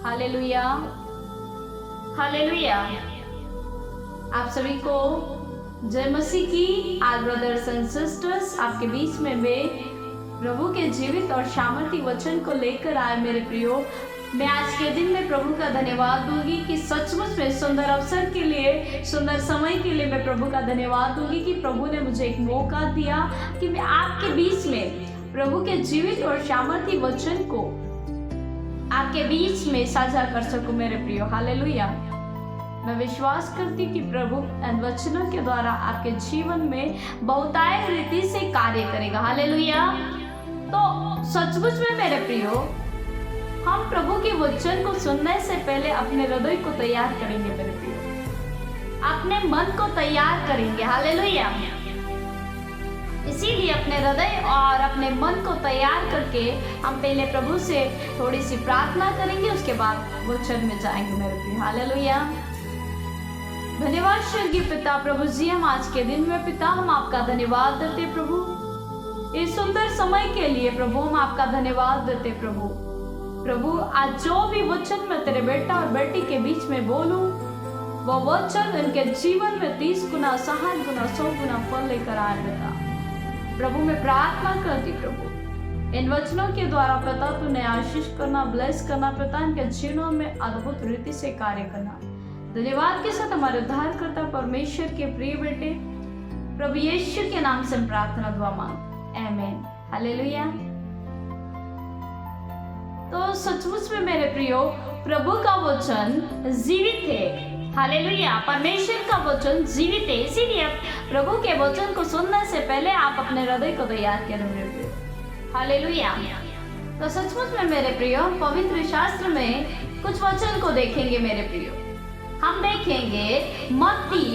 Hallelujah, hallelujah. आप सभी को जय मसीह की। आज ब्रदर्स एंड सिस्टर्स आपके बीच में मैं प्रभु के जीवित और सामर्थी वचन को लेकर आए। मेरे प्रियो, मैं आज के दिन में प्रभु का धन्यवाद दूंगी कि सचमुच में सुंदर अवसर के लिए, सुंदर समय के लिए मैं प्रभु का धन्यवाद दूंगी कि प्रभु ने मुझे एक मौका दिया कि मैं आपके बीच में प्रभु के जीवित और सामर्थी वचन को आपके बीच में साझा कर सकूं। मेरे प्रियो, हालेलुया। मैं विश्वास करती कि प्रभु इन वचनों के द्वारा आपके जीवन में बहुतायत रीति से कार्य करेगा। हालेलुया। तो सचमुच में मेरे प्रियो, हम प्रभु के वचन को सुनने से पहले अपने हृदय को तैयार करेंगे। मेरे प्रियो, अपने मन को तैयार करेंगे। हालेलुया। इसीलिए अपने हृदय और अपने मन को तैयार करके हम पहले प्रभु से थोड़ी सी प्रार्थना करेंगे, उसके बाद वचन में जाएंगे। मेरे प्रिय, हालेलुया। धन्यवाद स्वर्गीय पिता प्रभु जी, हम आज के दिन में पिता हम आपका धन्यवाद देते प्रभु, इस सुंदर समय के लिए प्रभु हम आपका धन्यवाद देते प्रभु। आज जो भी वचन मैं तेरे बेटा और बेटी के बीच में बोलूं, वो वचन उनके जीवन में 30 गुना, 60 गुना, 100 गुना फल लेकर आए पिता। प्रभु मैं प्रार्थना करती प्रभु, इन वचनों के द्वारा पिता तूने आशीष करना, ब्लेस करना पिता, इनके जीवनों में अद्भुत रीति से कार्य करना। धन्यवाद के साथ हमारे उद्धारकर्ता परमेश्वर के प्रिय बेटे प्रभु यीशु के नाम से प्रार्थना दुआ मांग, आमीन, हालेलुया। तो सचमुच में मेरे प्रियो, प्रभु का वचन जीवित है। हालेलुया। परमेश्वर का वचन जीवित है, इसीलिए प्रभु के वचन को सुनने से पहले आप अपने हृदय को तैयार करें मेरे प्रियो। हालेलुया। तो सचमुच में मेरे प्रियो, पवित्र शास्त्र में कुछ वचन को देखेंगे मेरे प्रियो। हम देखेंगे मत्ती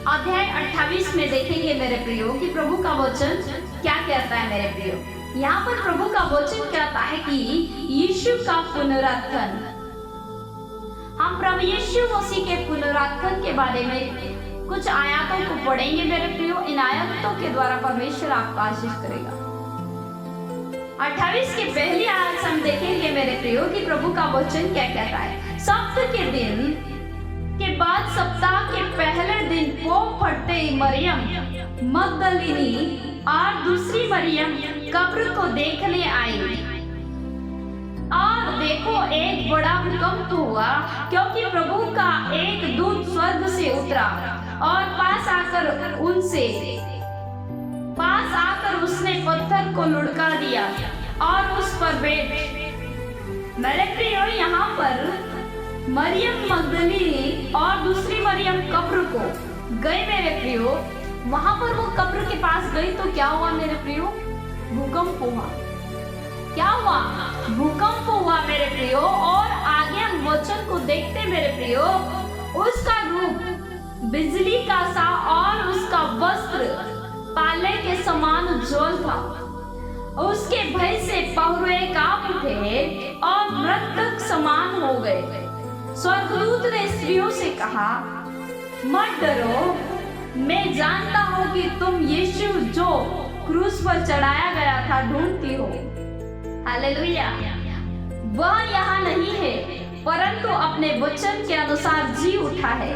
अध्याय 28 में देखेंगे मेरे प्रियो कि प्रभु का वचन क्या कहता है। मेरे प्रियो, यहाँ पर प्रभु का वचन कहता है कि यीशु का पुनरुत्थान। हम प्रभु यीशु मसीह के पुनरुत्थान के बारे में कुछ आयतों को पढ़ेंगे मेरे प्रियो। इन आयतों के द्वारा परमेश्वर आपका आशीष करेगा। 28 की पहली आयत हम देखेंगे मेरे प्रियो कि प्रभु का वचन क्या कहता है। सप्ताह के दिन के बाद, सप्ताह के पहले दिन पोप फटते ही मरियम मगदलिनी और दूसरी मरियम कब्र को देखने आई, और देखो एक बड़ा भूकंप हुआ, क्योंकि प्रभु का एक दूत स्वर्ग से उतरा और पास आकर उसने पत्थर को लुढ़का दिया और उस पर बैठ। मेरे प्रियो, यहाँ पर मरियम मगदलिनी और दूसरी मरियम कब्र को गए मेरे प्रियो। वहां पर वो कब्र के पास गई तो क्या हुआ मेरे प्रियो? भूकंप हुआ। क्या हुआ? भूकंप हुआ मेरे प्रियो। और आगे हम वचन को देखते मेरे प्रियो, उसका रूप बिजली का सा और उसका वस्त्र पाले के समान उज्ज्वल था। उसके भय से पहुरे कांप उठे और मृतक समान हो गए। स्वर्गदूत ने स्त्रियों से कहा, मत डरो, मैं जानता हूँ कि तुम यीशु जो क्रूस पर चढ़ाया गया था ढूंढती हो। हालेलुया। वह यहाँ नहीं है, परंतु अपने वचन के अनुसार जी उठा है।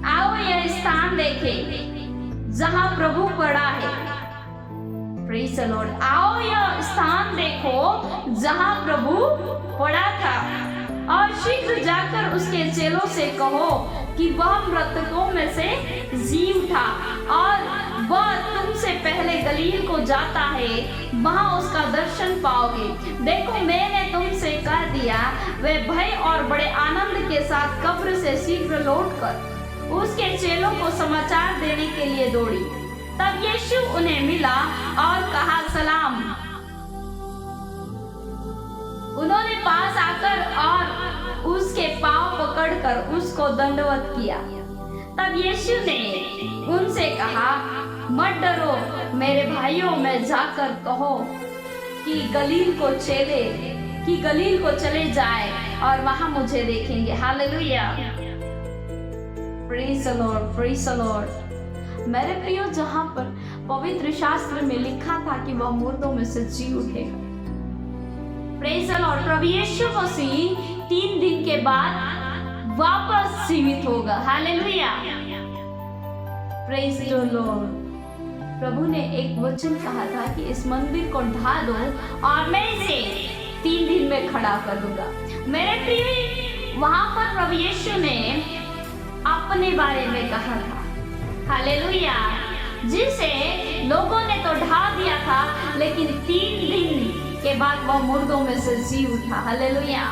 आओ यह स्थान देखें जहाँ प्रभु पड़ा है। Praise the Lord. आओ यह स्थान देखो जहाँ प्रभु पड़ा था, और शीघ्र जाकर उसके चेलों से कहो कि वह मृतकों में से जी उठा, और वह तुमसे पहले गलील को जाता है, वहां उसका दर्शन पाओगे। देखो, मैंने तुमसे कह दिया। वे भय और बड़े आनंद के साथ कब्र से शीघ्र लौटकर उसके चेलों को समाचार देने के लिए दौड़ी। तब यीशु उन्हें मिला और कहा, सलाम। उन्होंने पास आकर और उसके पांव पकड़कर उसको दंडवत किया। तब यीशु ने उनसे कहा, मत डरो मेरे भाइयों, मैं जाकर कहो कि गलील को चले जाए और वहां मुझे देखेंगे। Hallelujah. Praise the Lord, praise the Lord. मेरे प्रियो, जहां पर पवित्र शास्त्र में लिखा था कि वह मुर्दों में से जी उठेगा। Praise the lord. प्रभु यीशु मसीह 3 दिन बाद वापस जीवित होगा। Hallelujah, praise the lord. प्रभु ने एक वचन कहा था कि इस मंदिर को ढा दो और मैं इसे 3 दिन में खड़ा कर दूंगा। मेरे प्रिय, वहां पर प्रभु यीशु ने अपने बारे में कहा था। हालेलुया, जिसे लोगों ने तो ढा दिया था, लेकिन 3 दिन के बाद वह मुर्दों में से जी उठा। हालेलुया,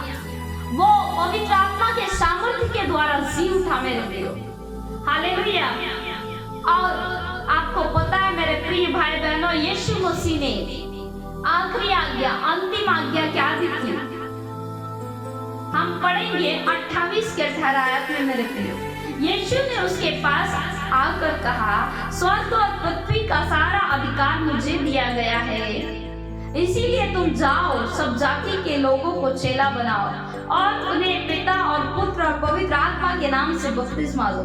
वो पवित्र आत्मा के सामर्थ्य के द्वारा जी उठा मेरे प्रियो। हालेलुया। और आपको पता है मेरे प्रिय भाई बहनों, यीशु मसीह ने आखिरी आज्ञा, अंतिम आज्ञा क्या दी थी? हम पढ़ेंगे 28 के 18 आयत में मेरे प्रियो। यीशु ने उसके पास आकर कहा, स्वर्ग और पृथ्वी का सारा अधिकार मुझे दिया गया है, इसीलिए तुम जाओ, सब जाति के लोगों को चेला बनाओ और उन्हें पिता और पुत्र और पवित्र आत्मा के नाम से बपतिस्मा दो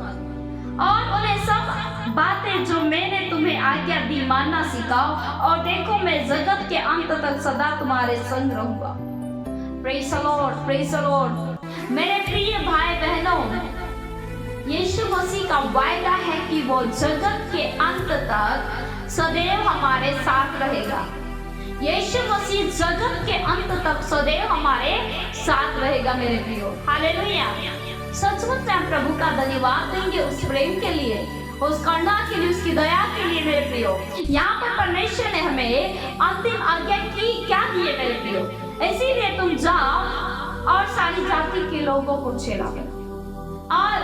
और उन्हें सब बातें जो मैंने तुम्हें आज्ञा दी मानना सिखाओ, और देखो मैं जगत के अंत तक सदा तुम्हारे संग रहूंगा। Praise the Lord, praise the Lord. मेरे प्रिय भाई बहनों, यीशु मसीह का वायदा है कि वो जगत के अंत तक सदैव हमारे साथ रहेगा। यीशु मसीह जगत के अंत तक सदैव हमारे साथ रहेगा मेरे प्रियो। हालेलुया। सचमुच में हम प्रभु का धन्यवाद देंगे उस प्रेम के लिए, उस करुणा के लिए, उसकी दया के लिए मेरे प्रियो। यहाँ पर परमेश्वर ने हमें अंतिम आज्ञा की क्या दी है मेरे प्रियो? इसीलिए तुम जाओ और सारी जाति के लोगों को चेला बनाओ और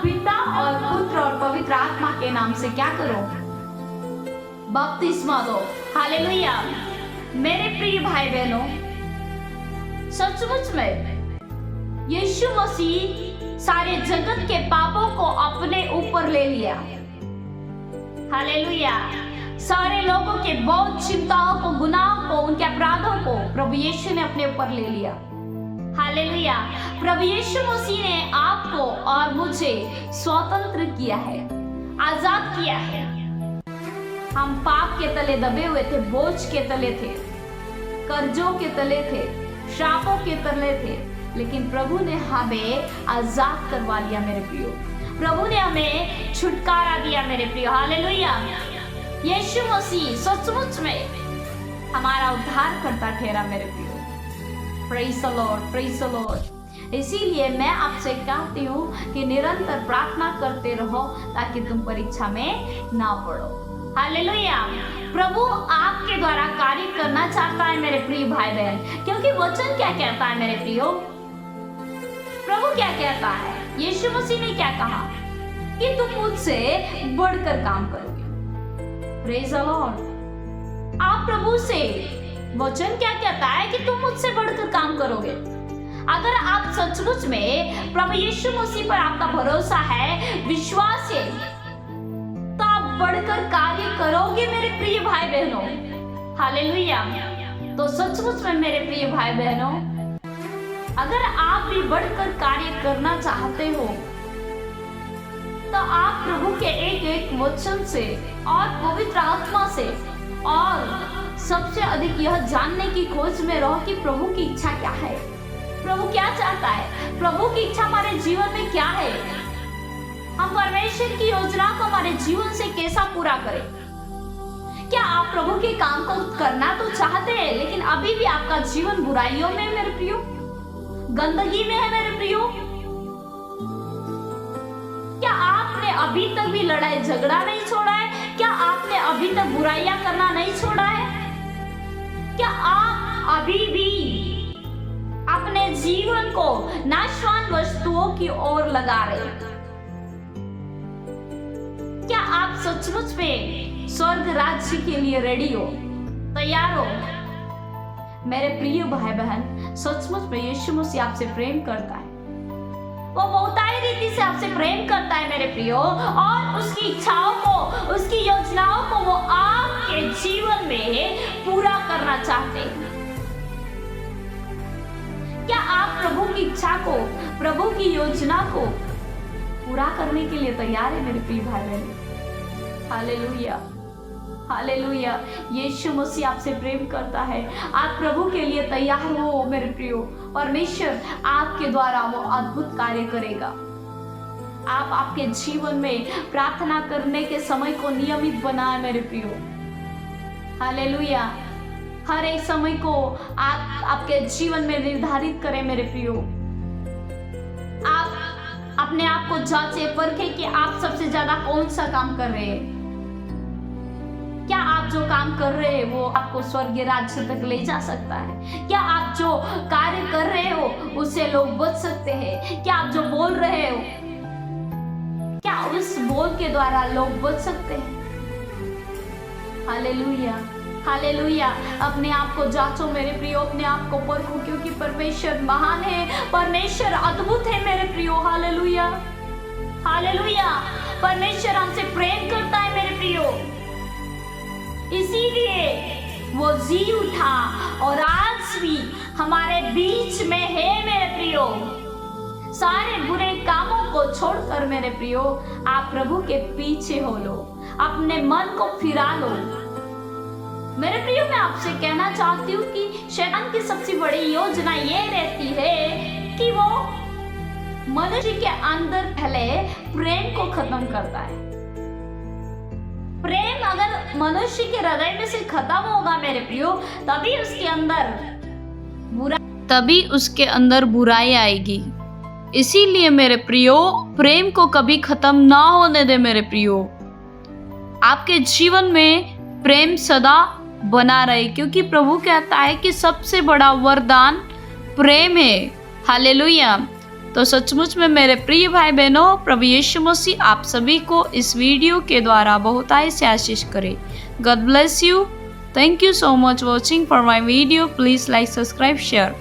पिता और पुत्र और पवित्र आत्मा के नाम से क्या करो? बपतिस्मा दो। हालेलुया। मेरे प्रिय भाई बहनों, सचमुच में यीशु मसीह सारे जगत के पापों को अपने ऊपर ले लिया। हालेलुया। सारे लोगों के बहुत चिंताओं को, गुनाहों को, उनके अपराधों को प्रभु यीशु ने अपने ऊपर ले लिया। हालेलुया। प्रभु यीशु मसीह ने आपको और मुझे स्वतंत्र किया है, आजाद किया है। हम पाप के तले दबे हुए थे, बोझ के तले थे, कर्जों के तले थे, श्रापों के तले थे, लेकिन प्रभु ने हमें आजाद करवा लिया मेरे प्रियो। प्रभु ने हमें छुटकारा दिया मेरे प्रियो। हालेलुया। यीशु मसीह सचमुच में हमारा उद्धार करता ठहरा मेरे प्रियो। Praise the Lord, praise the Lord. इसीलिए मैं आपसे कहती हूँ कि निरंतर प्रार्थना करते रहो ताकि तुम परीक्षा में ना पड़ो। हालेलुया। प्रभु आपके द्वारा कार्य करना चाहता है मेरे प्रिय भाई बहन, क्योंकि वचन क्या कहता है मेरे प्रियो? प्रभु क्या कहता है? यीशु मसीह ने क्या कहा कि तुम मुझसे बढ़कर काम करोगे। Praise the Lord. आप प्रभु से, वचन क्या कहता है कि तुम मुझसे बढ़कर काम करोगे। अगर आप सचमुच में प्रभु यीशु मसीह पर आपका भरोसा है, विश्वास है, तो आप बढ़कर कार्य करोगे मेरे प्रिय भाई बहनों। हालेलुया। तो सचमुच में मेरे प्रिय भाई बहनों, अगर आप भी बढ़कर कार्य करना चाहते हो तो आप प्रभु के एक एक वचन से और पवित्र आत्मा से और सबसे अधिक यह जानने की खोज में रहो कि प्रभु की इच्छा क्या है, प्रभु क्या चाहता है, प्रभु की इच्छा हमारे जीवन में क्या है, हम परमेश्वर की योजना को हमारे जीवन से कैसा पूरा करें। क्या आप प्रभु के काम को करना तो चाहते हैं, लेकिन अभी भी आपका जीवन बुराइयों में मेरे प्रियो, गंदगी में है मेरे प्रियो? क्या आपने अभी तक भी लड़ाई झगड़ा नहीं छोड़ा है? क्या आपने अभी तक बुराइयां करना नहीं छोड़ा है? क्या आप अभी भी अपने जीवन को नाशवान वस्तुओं की ओर लगा रहे हैं? क्या आप सचमुच में स्वर्ग राज्य के लिए रेडी हो, तैयार हो? मेरे प्रिय भाई बहन, सचमुच में यीशु मसीह आपसे प्रेम करता है। वो बहुतायत रीति से आपसे प्रेम करता है मेरे प्रियो, और उसकी इच्छाओं को, उसकी योजनाओं को वो आपके जीवन में पूरा करना चाहते हैं। क्या आप प्रभु की इच्छा को, प्रभु की योजना को पूरा करने के लिए तैयार है मेरे प्रिय भाई बहन? हालेलुया। हालेलुया। यीशु मसीह आपसे प्रेम करता है। आप प्रभु के लिए तैयार हो मेरे प्रियो। परमेश्वर आपके द्वारा वो अद्भुत कार्य करेगा। आप आपके जीवन में प्रार्थना करने के समय को नियमित बनाए मेरे प्रियो। हालेलुया। हर एक समय को आप आपके जीवन में निर्धारित करें मेरे प्रियो। आप अपने आप को जांचे परखें कि आप सबसे ज्यादा कौन सा काम कर रहे हैं। क्या आप जो काम कर रहे हैं वो आपको स्वर्गीय राज्य तक ले जा सकता है? क्या आप जो कार्य कर रहे हो उससे लोग बच सकते हैं? क्या आप जो बोल रहे हो क्या उस बोल के द्वारा लोग बच सकते हैं? Hallelujah, hallelujah. अपने आप को जांचो मेरे प्रियो, अपने आप को परखो, क्योंकि परमेश्वर महान है, परमेश्वर अद्भुत है मेरे प्रियो। Hallelujah, hallelujah. परमेश्वर हमसे प्रेम करता है मेरे प्रियो, इसीलिए वो जी उठा और आज भी हमारे बीच में है मेरे प्रियो। सारे बुरे कामों को छोड़कर मेरे प्रियो आप प्रभु के पीछे हो लो, अपने मन को फिरा लो। मेरे प्रियो मैं आपसे कहना चाहती हूँ कि शैतान की सबसे बड़ी योजना ये रहती है कि वो मनुष्य के अंदर पहले प्रेम को खत्म करता है। प्रेम अगर मनुष्य के हृदय में से खत्म होगा मेरे प्रियो, तभी उसके अंदर बुराई आएगी। इसीलिए मेरे प्रियो प्रेम को कभी खत्म ना होने दे मेरे प्रियो। आपके जीवन में प्रेम सदा बना रहे, क्योंकि प्रभु कहता है कि सबसे बड़ा वरदान प्रेम है। हालेलुया। तो सचमुच में मेरे प्रिय भाई बहनों, प्रभु यीशु मसीह आप सभी को इस वीडियो के द्वारा बहुतायत से आशीष करे। God bless you. Thank you so much watching for my video. Please like, subscribe, share.